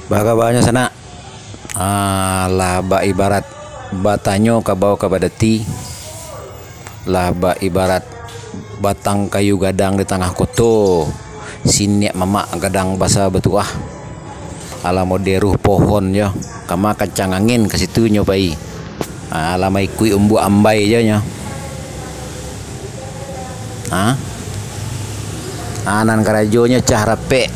Bagaimana sana laba ibarat batanyo kabaw kabadati, laba ibarat batang kayu gadang di tengah koto, sini mama gadang basa betuah ala moderuh pohon yo kama kacang angin ke situ nyobai ala mai kui umbu ambai jo nyo anan karajonya cah rape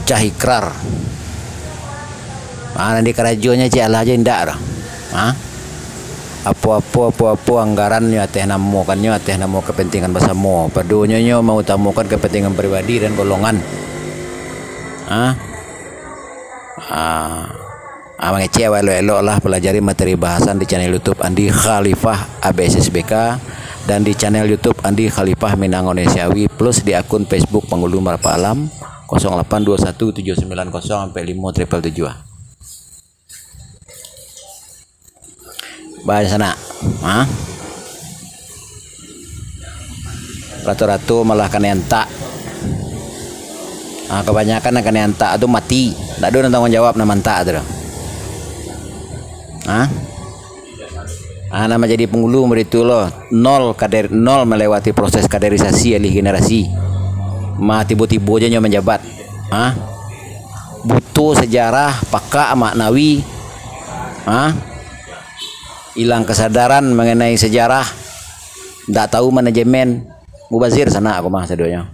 cah ikrar anan di karajonya cah ala aja ndak apa anggarannya teh namo kannya teh namo kepentingan bersama padunya nyo mau utamukan kepentingan pribadi dan golongan mengecewa elok lah pelajari materi bahasan di channel YouTube Andi Khalifah ABSSBK dan di channel YouTube Andi Khalifah Minang Ondesiawi plus di akun Facebook Penghulu Marpa Alam 0821790577. Bahasa sana, ratu-ratu malah kan entak. Kebanyakan akan entak itu mati. Tak ada tanggung jawab nama entak tu. Nama jadi penghulu meritu loh. Nol melewati proses kaderisasi alih generasi. Tiba-tiba aja menjabat. Butuh sejarah, pakak maknawi. Hilang kesadaran mengenai sejarah, tidak tahu manajemen, mubazir sana aku mah sedonya.